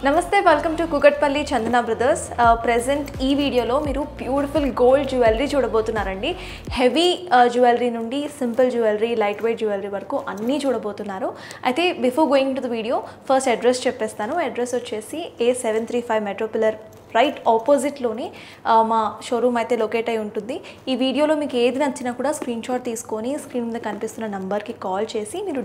నమస్తే welcome to Kukatpally Chandana Brothers. Present ఈ వీడియోలో మీరు బ్యూటిఫుల్ గోల్డ్ జ్యువెలరీ చూడబోతున్నారండి. హెవీ జ్యువెలరీ నుండి simple jewellery, light weight jewellery వరకు అన్నీ చూడబోతున్నారు. అయితే before going to the video first address చెప్పేస్తాను. అడ్రస్ వచ్చేసి A735 మెట్రో పిల్లర్ రైట్ ఆపోజిట్లోనే మా షోరూమ్ అయితే లొకేట్ అయి ఉంటుంది. ఈ వీడియోలో మీకు ఏది నచ్చినా కూడా స్క్రీన్ షాట్ తీసుకొని స్క్రీన్ మీద కనిపిస్తున్న నంబర్కి కాల్ చేసి మీరు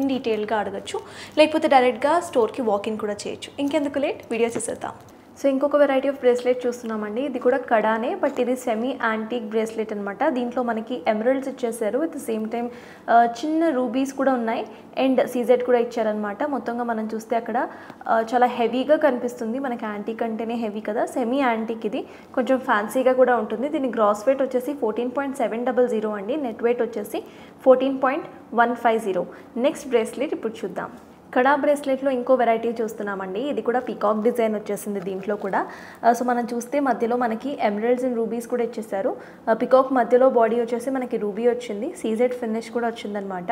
ఇన్ డీటెయిల్గా అడగచ్చు, లేకపోతే డైరెక్ట్గా స్టోర్కి వాకింగ్ కూడా చేయొచ్చు. ఇంకెందుకు లేట్, వీడియో చేసేద్దాం. సో ఇంకొక వెరైటీ ఆఫ్ బ్రేస్లెట్ చూస్తున్నామండి. ఇది కూడా కడానే, బట్ ఇది సెమీ యాంటీక్ బ్రేస్లెట్ అనమాట. దీంట్లో మనకి ఎమరల్డ్స్ ఇచ్చేసారు, విత్ ద సేమ్ టైం చిన్న రూబీస్ కూడా ఉన్నాయి అండ్ సీజెడ్ కూడా ఇచ్చారనమాట. మొత్తంగా మనం చూస్తే అక్కడ చాలా హెవీగా కనిపిస్తుంది. మనకి యాంటీక్ అంటేనే హెవీ కదా, సెమీ యాంటీక్ ఇది కొంచెం ఫ్యాన్సీగా కూడా ఉంటుంది. దీని గ్రాస్ వెయిట్ వచ్చేసి 14.700 అండి. నెట్ వెయిట్ వచ్చేసి 14.150. నెక్స్ట్ బ్రేస్లెట్ ఇప్పుడు చూద్దాం. కడా బ్రేస్లెట్లో ఇంకో వెరైటీ చూస్తున్నామండి. ఇది కూడా పీకాక్ డిజైన్ వచ్చేసింది దీంట్లో కూడా. సో మనం చూస్తే మధ్యలో మనకి ఎమరల్డ్స్ అండ్ రూబీస్ కూడా ఇచ్చేసారు. పీకాక్ మధ్యలో బాడీ వచ్చేసి మనకి రూబీ వచ్చింది, సీజెడ్ ఫినిష్ కూడా వచ్చిందనమాట.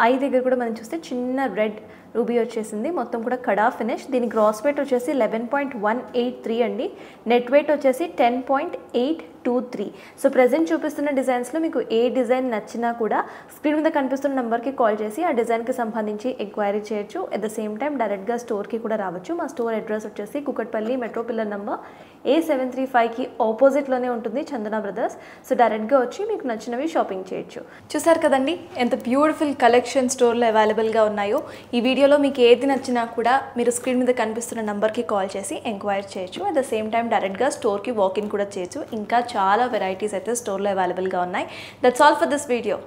ఐ దగ్గర కూడా మనం చూస్తే చిన్న రెడ్ రూబీ వచ్చేసింది. మొత్తం కూడా కడా ఫినిష్. దీని గ్రాస్ వెయిట్ వచ్చేసి 11.183 అండి. నెట్ వెయిట్ వచ్చేసి 10.823. సో ప్రజెంట్ చూపిస్తున్న డిజైన్స్లో మీకు ఏ డిజైన్ నచ్చినా కూడా స్క్రీన్ మీద కనిపిస్తున్న నెంబర్కి కాల్ చేసి ఆ డిజైన్కి సంబంధించి ఎంక్వైరీ చేయొచ్చు. అట్ ద సేమ్ టైం డైరెక్ట్గా స్టోర్కి కూడా రావచ్చు. మా స్టోర్ అడ్రస్ వచ్చేసి కుకట్పల్లి మెట్రో పిల్లర్ నెంబర్ A735కి ఆపోజిట్లోనే ఉంటుంది, చందన బ్రదర్స్. సో డైరెక్ట్గా వచ్చి మీకు నచ్చినవి షాపింగ్ చేయొచ్చు. చూసారు కదండి ఎంత బ్యూటిఫుల్ కలెక్షన్ స్టోర్లో అవైలబుల్గా ఉన్నాయో. ఈ వీడియోలో మీకు ఏది నచ్చినా కూడా మీరు స్క్రీన్ మీద కనిపిస్తున్న నెంబర్కి కాల్ చేసి ఎంక్వైరీ చేయొచ్చు. అట్ ద సేమ్ టైం డైరెక్ట్గా స్టోర్కి వాకింగ్ కూడా చేయొచ్చు. ఇంకా చాలా వెరైటీస్ అయితే స్టోర్లో అవైలబుల్గా ఉన్నాయి. That's all for this video.